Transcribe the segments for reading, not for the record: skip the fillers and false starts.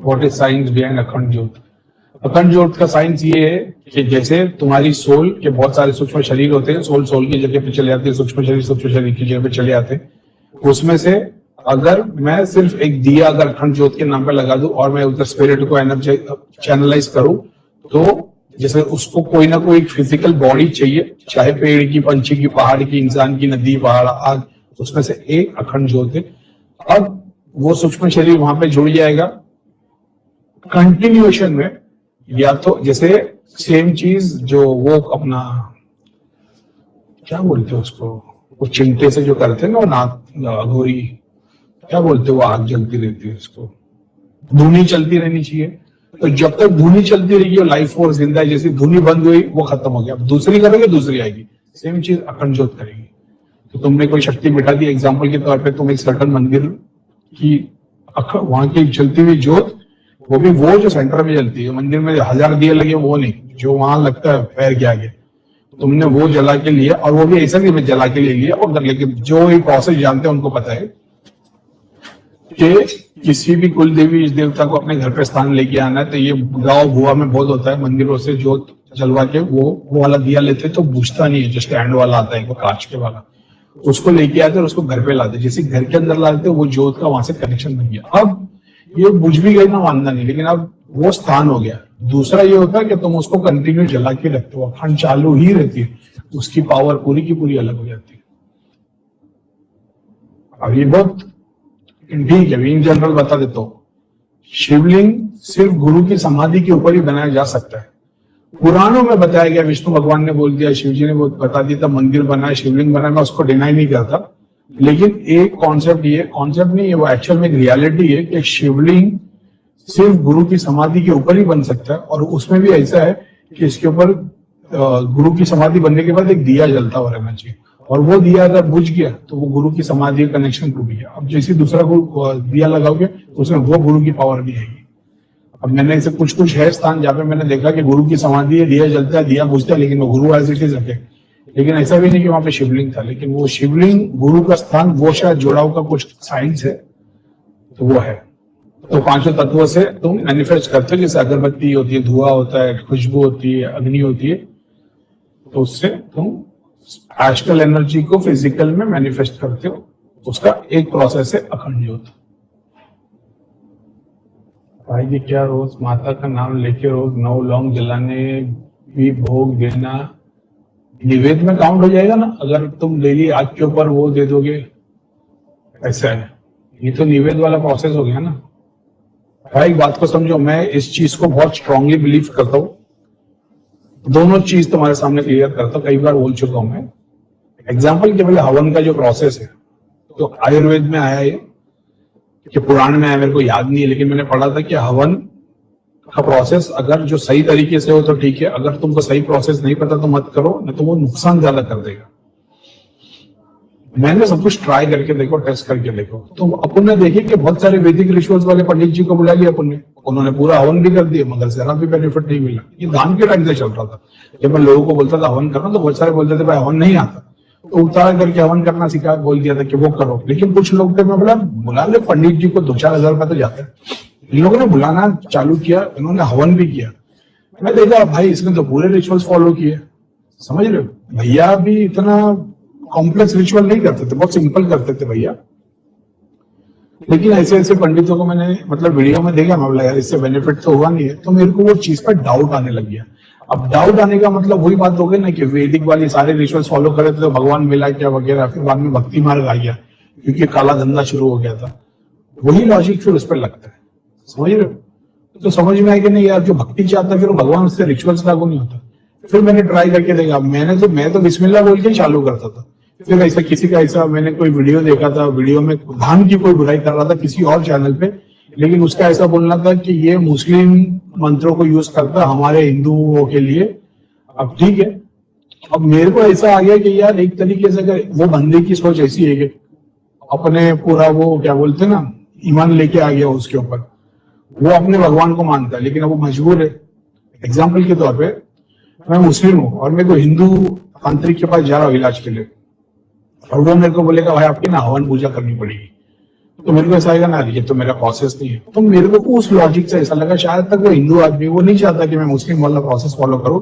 What is science behind अखंड ज्योत? अखंड ज्योत का साइंस ये है कि जैसे तुम्हारी सोल के बहुत सारे सूक्ष्म शरीर होते हैं, सोल की जगह पे चले जाते हैं, सूक्ष्म शरीर की जगह पे चले जाते हैं। उसमें से अगर मैं सिर्फ एक दिया अगर अखंड ज्योत के नाम पे लगा दूं और मैं उधर स्पिरिट को एनर्जी चैनलाइज करूं, तो जैसे उसको कोई ना कोई फिजिकल बॉडी चाहिए, चाहे पेड़ की, पंछी की, पहाड़ की, इंसान की, नदी, पहाड़, आग, उसमें से एक अखंड ज्योत है। अब वो सूक्ष्म शरीर वहां पे जुड़ जाएगा कंटिन्यूएशन में, या तो जैसे सेम चीज जो वो अपना क्या बोलते हैं उसको, वो चिमटे से जो करते हैं ना, नाक अघोरी क्या बोलते हैं, वो आग जलती रहती है, उसको धुनी चलती रहनी चाहिए। तो जब तक धुनी चलती रहेगी वो लाइफ फोर्स जिंदा है, जैसे धुनी बंद हुई वो खत्म हो गया, अब दूसरी करोगे दूसरी आएगी, सेम चीज अखंड ज्योत करेगी। तो तुमने कोई शक्ति बिठा दी, एग्जाम्पल के तौर पे तुम एक सर्टन मंदिर की वहां की चलती हुई ज्योत, वो भी वो जो सेंटर में जलती है, मंदिर में 1000 दिए लगे वो नहीं, जो वहां लगता है पैर के आगे, तुमने वो जला के लिया, और वो भी ऐसा नहीं जला के ले लिया और लेकिन जो ये प्रोसेस जानते हैं उनको पता है कि किसी भी कुल देवी देवता को अपने घर पे स्थान लेके आना है, तो ये गांव भुआ में बहुत होता है, मंदिरों से जोत जलवा के वो वाला दिया लेते तो बुझता नहीं है, जो स्टैंड वाला आता है वो कांच के वाला, उसको लेके आते और उसको घर पे लाते, जैसे घर के अंदर लाते वो जोत का वहां से कनेक्शन बन गया। अब ये बुझ भी गई ना, मानना नहीं, लेकिन अब वो स्थान हो गया। दूसरा ये होता है कि तुम उसको कंटिन्यू जला के रखते हो, अखंड चालू ही रहती है, उसकी पावर पूरी की पूरी अलग हो जाती है। अब ये बहुत ठीक है, इन जनरल बता देता हूं, शिवलिंग सिर्फ गुरु की समाधि के ऊपर ही बनाया जा सकता है। पुराणों में बताया गया, विष्णु भगवान ने बोल दिया, शिव जी ने बता दिया था, मंदिर बनाए, शिवलिंग बनाए, मैं उसको डिनाई नहीं करता, लेकिन एक कॉन्सेप्ट नहीं है, वो एक्चुअल में एक रियलिटी है कि शिवलिंग सिर्फ गुरु की समाधि के ऊपर ही बन सकता है। और उसमें भी ऐसा है कि इसके ऊपर गुरु की समाधि बनने के बाद एक दिया जलता हुआ रहना चाहिए, और वो दिया अगर बुझ गया तो वो गुरु की समाधि का कनेक्शन टूट गया। अब जैसे दूसरा दिया लगाओगे तो उसमें वो गुरु की पावर भी आएगी। अब मैंने ऐसे कुछ है स्थान जहाँ पे मैंने देखा कि गुरु की समाधि है, दिया जलता है, दिया बुझता है, लेकिन वो गुरु एज इट इज रखे। लेकिन ऐसा भी नहीं कि वहां पे शिवलिंग था, लेकिन वो शिवलिंग गुरु का स्थान, वो शायद जुड़ाव का कुछ साइंस है, तो वो है। तो पांचों तत्वों से तुम मैनिफेस्ट करते हो, जैसे अगरबत्ती होती है, धुआं होता है, खुशबू होती है, अग्नि होती है, तो उससे तुम एस्ट्रल एनर्जी को फिजिकल में मैनिफेस्ट करते हो। उसका एक प्रोसेस है अखंड ज्योत। भाई जी, क्या रोज माता का नाम लेके रोज 9 लौंग जलाने भी भोग देना निवेद में काउंट हो जाएगा ना? अगर तुम डेली आग के ऊपर वो दे दोगे, ऐसा है, ये तो निवेद वाला प्रोसेस हो गया ना भाई। एक बात को समझो, मैं इस चीज को बहुत स्ट्रांगली बिलीव करता हूँ, दोनों चीज तुम्हारे सामने क्लियर करता हूँ, कई बार बोल चुका हूं मैं। एग्जाम्पल के पहले हवन का जो प्रोसेस है, तो आयुर्वेद में आया है कि पुराण में आया, मेरे को याद नहीं है, लेकिन मैंने पढ़ा था कि हवन का प्रोसेस अगर जो सही तरीके से हो तो ठीक है, अगर तुमको सही प्रोसेस नहीं पता तो मत करो, नहीं तो वो नुकसान ज्यादा कर देगा। मैंने सब कुछ ट्राई करके देखो, टेस्ट करके देखो। तो अपन ने देखिए कि बहुत सारे वैदिक रिचुअल्स वाले पंडित जी को बुला लिया अपन ने, उन्होंने पूरा हवन भी कर दिया, मगर जरा भी बेनिफिट नहीं मिला। ये दान के टाइम से चल रहा था। जब मैं लोगों को बोलता था हवन करना, तो बहुत सारे बोलते थे भाई हवन नहीं आता, तो उतार करके हवन करना सिखा, बोल दिया था कि वो करो। लेकिन कुछ लोग थे, मैं बोला बुला ले पंडित जी को, 2-4 हजार रुपया तो जाता है। इन लोगों ने बुलाना चालू किया, इन्होंने हवन भी किया। मैं देखा भाई इसने तो पूरे रिचुअल्स फॉलो किए, समझ रहे हो भैया, भी इतना कॉम्प्लेक्स रिचुअल नहीं करते थे, बहुत सिंपल करते थे भैया। लेकिन ऐसे ऐसे पंडितों को मैंने मतलब वीडियो में देखा, मैं बोला यार इससे बेनिफिट तो हुआ नहीं है, तो मेरे को वो चीज पर डाउट आने लग गया। अब डाउट आने का मतलब वही बात हो गई ना कि वैदिक वाले सारे रिचुअल्स फॉलो करे थे तो भगवान मिला क्या वगैरह, फिर बाद में भक्ति मार्ग आ गया क्योंकि काला धंधा शुरू हो गया था। वही लॉजिक फिर उस पर लगता है, समझ रहे हो? तो समझ में आया कि नहीं यार, जो भक्ति चाहता है फिर भगवान उससे रिचुअल्स लागू नहीं होता। फिर मैंने ट्राई करके देखा, मैं तो बिस्मिल्लाह बोल के चालू करता था। फिर ऐसा किसी का ऐसा मैंने कोई वीडियो देखा था, वीडियो में धाम की कोई बुराई कर रहा था किसी और चैनल पे, लेकिन उसका ऐसा बोलना था कि ये मुस्लिम मंत्रों को यूज करता हमारे हिंदुओं के लिए। अब ठीक है, अब मेरे को ऐसा आ गया कि यार एक तरीके से अगर वो बंदे की सोच ऐसी है कि अपने पूरा वो क्या बोलते हैं ना, ईमान लेके आ गया उसके ऊपर, वो अपने भगवान को मानता है, लेकिन अब वो मजबूर है। एग्जाम्पल के तौर पे मैं मुस्लिम हूँ और मैं को हिंदू तांत्रिक के पास जा रहा हूँ इलाज के लिए, और वो मेरे को बोलेगा भाई आपकी ना हवन पूजा करनी पड़ेगी। तो मेरे को ऐसा आएगा ना, ये तो मेरा प्रोसेस नहीं है। तो मेरे को उस लॉजिक से ऐसा लगा शायद तक वो हिंदू आदमी वो नहीं चाहता कि मैं मुस्लिम वाला प्रोसेस फॉलो करूं।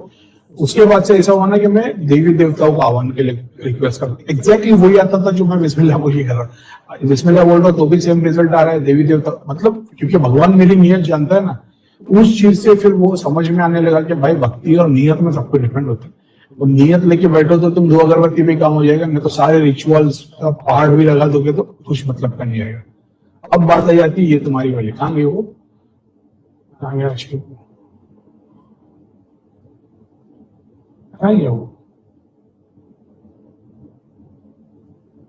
उसके बाद से ऐसा हुआ ना कि मैं देवी देवताओं को आह्वान के लिए रिक्वेस्ट करता, एग्जैक्टली वही आता था जो मैं बिस्मिल्लाह बोल के कर रहा हूँ। बिस्मिल्लाह बोल रहा हूँ तो भी सेम रिजल्ट आ रहा है। देवी देवता मतलब क्योंकि भगवान मेरी नियत जानता है ना, उस चीज से फिर वो समझ में आने लगा कि भाई भक्ति और नियत में सब कुछ डिपेंड होता है। वो नियत लेके बैठो तो तुम 2 अगरबत्ती भी काम हो जाएगा, नहीं तो सारे रिचुअल्स का पहाड़ भी लगा दोगे तो कुछ मतलब का नहीं आएगा। अब बात आ जाती है ये तुम्हारी वाली, कहाँ गई वो, कहाँ गया वो।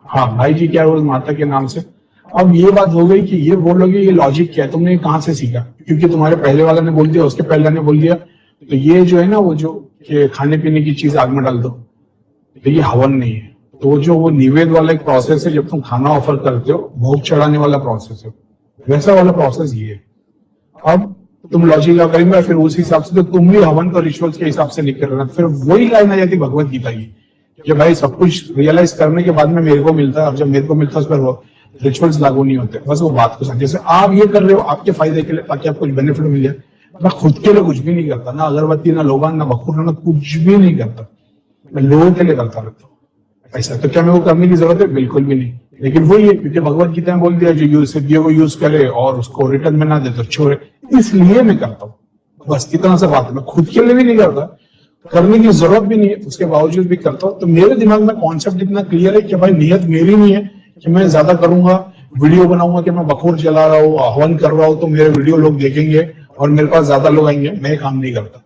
हाँ भाई जी क्या रोज माता के नाम से। अब ये बात हो गई कि ये बोलोगे ये लॉजिक क्या है, तुमने कहाँ से सीखा, क्योंकि तुम्हारे पहले वाला ने बोल दिया, उसके पहले ने बोल दिया। तो ये जो है ना वो जो कि खाने पीने की चीज आग में डाल दो, तो ये हवन नहीं है। तो जो वो निवेद वाला एक प्रोसेस है, जब तुम खाना ऑफर करते हो, भोग चढ़ाने वाला प्रोसेस है, वैसा वाला प्रोसेस ये है। अब तुम लॉजिक लगा करेंगे फिर उस हिसाब से तो तुम भी हवन को रिचुअल्स के हिसाब से नहीं कर रहे, फिर वही लाइन आ जाती भगवत गीता की कि भाई सब कुछ रियलाइज करने के बाद में मेरे को मिलता है, और जब मेरे को मिलता है उस पर वो रिचुअल्स लागू नहीं होते। बस वो बात को समझ, जैसे आप ये कर रहे हो आपके फायदे के लिए ताकि आपको कुछ बेनिफिट मिल जाए। मैं खुद के लिए कुछ भी नहीं करता, ना अगरबत्ती, ना लोबान, ना बखूर, ना कुछ भी नहीं करता, मैं लोगों के लिए करता रहता हूँ। ऐसा तो क्या मेरे को करने की जरूरत है, बिल्कुल भी नहीं। लेकिन वही है क्योंकि भगवत गीता में बोल दिया जो सिद्धियों को यूज करे और उसको रिटर्न में ना दे तो छोड़े, इसलिए मैं करता हूँ। बस इतना सा बात है, मैं खुद के लिए भी नहीं करता, करने की जरूरत भी नहीं है, उसके बावजूद भी करता हूँ। तो मेरे दिमाग में कॉन्सेप्ट इतना क्लियर है कि भाई नियत मेरी नहीं है कि मैं ज्यादा करूंगा, वीडियो बनाऊंगा कि मैं बखूर जला रहा हूँ, हवन कर रहा हूँ तो मेरे वीडियो लोग देखेंगे और मेरे पास ज्यादा लोग आएंगे। मैं काम नहीं करता,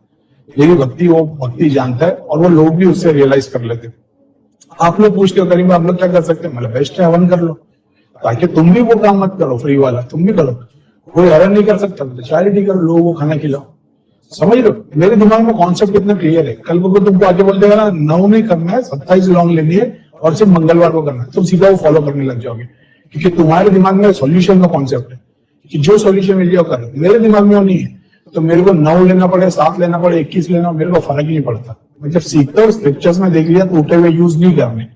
मेरी भक्ति वो भक्ति जानता है और वो लोग भी उससे रियलाइज कर लेते। आप लोग पूछते हो करीब आप लोग क्या कर सकते हैं, मतलब बेस्ट है हवन कर लो, ताकि तुम भी वो काम मत करो फ्री वाला, तुम भी करो। कोई हवन नहीं कर सकता तो चैरिटी करो, लोगों को खाना खिलाओ। समझ लो मेरे दिमाग में कॉन्सेप्ट इतना क्लियर है। कल को तुमको आगे बोल देगा ना 9 नहीं करना है, 27 लॉन्ग लेनी है और सिर्फ मंगलवार को करना है, तुम सीधा वो फॉलो करने लग जाओगे, क्योंकि तुम्हारे दिमाग में सॉल्यूशन का कॉन्सेप्ट है कि जो सॉल्यूशन मिल जाए कर। मेरे दिमाग में वो नहीं है, तो मेरे को 9 लेना पड़े, 7 लेना पड़े, 21 लेना, मेरे को फर्क ही नहीं पड़ता। मैं जब सीखता हूँ स्क्रिप्चर्स में देख लिया टूटे हुए यूज नहीं करने,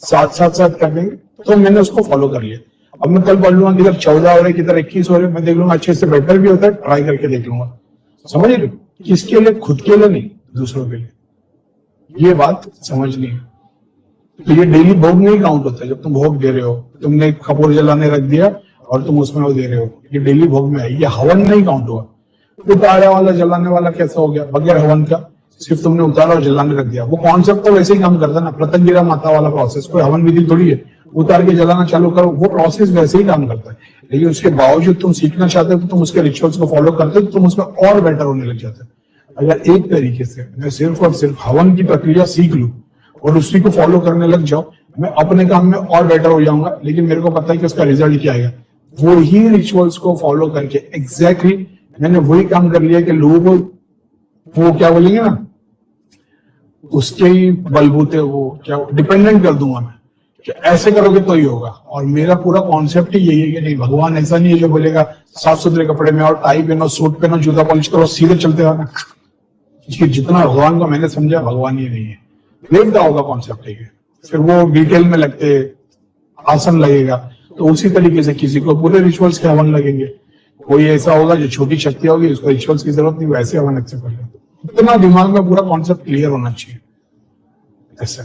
साथ कर देंगे, तो मैंने उसको फॉलो कर लिया। अब मैं कल पढ़ लूंगा किधर 14 हो रहे किधर 21 हो रहे, मैं देख लूंगा अच्छे से बेटर भी होता है, ट्राई करके देख लूंगा। समझ रहे, किसके लिए, खुद के लिए नहीं, दूसरों के लिए। ये बात समझनी है। तो ये डेली भोग नहीं काउंट होता है। जब तुम भोग दे रहे हो, तुमने कपूर जलाने रख दिया और तुम उसमें वो दे रहे हो, ये डेली भोग में है, ये हवन नहीं काउंट हुआ। उतारा वाला जलाने वाला कैसा हो गया, बगैर हवन का, सिर्फ तुमने उतारा और जलाने रख दिया। वो कॉन्सेप्ट तो वैसे ही काम करता है ना, प्रत्यंगिरा माता वाला प्रोसेस, कोई हवन विधि थोड़ी है, उतार के जलाना चालू करो, वो प्रोसेस वैसे ही काम करता है। लेकिन उसके बावजूद तुम सीखना चाहते हो तो तुम उसके रिचुअल्स को फॉलो करते हो तो तुम उसमें और बेटर होने लग जाते हो। अगर एक तरीके से मैं सिर्फ और सिर्फ हवन की प्रक्रिया सीख लूं और उसी को फॉलो करने लग जाओ, मैं अपने काम में और बेटर हो जाऊंगा। लेकिन मेरे को पता है कि उसका रिजल्ट क्या आएगा, वो ही रिचुअल्स को फॉलो करके एग्जैक्टली मैंने वही काम कर लिया कि लोगों को वो क्या बोलेंगे ना, उसके ही बलबूते वो क्या डिपेंडेंट कर दूंगा मैं कि ऐसे करोगे तो ही होगा। और मेरा पूरा कॉन्सेप्ट ही यही है कि नहीं, भगवान ऐसा नहीं है जो बोलेगा साफ सुथरे कपड़े में और टाई पहनो, सूट पहनो, जूता पॉलिश करो, सीधे चलते हो ना। जितना भगवान को मैंने समझा, भगवान ही नहीं है, देखता होगा कॉन्सेप्ट है। फिर वो डिटेल में लगते आसन लगेगा, तो उसी तरीके से किसी को पूरे रिचुअल्स के हवन लगेंगे। कोई ऐसा होगा जो छोटी शक्ति होगी, उसको रिचुअल्स की जरूरत नहीं, वैसे हवन एक्सेप्ट कर लेते। इतना दिमाग में पूरा कॉन्सेप्ट क्लियर होना चाहिए ऐसा।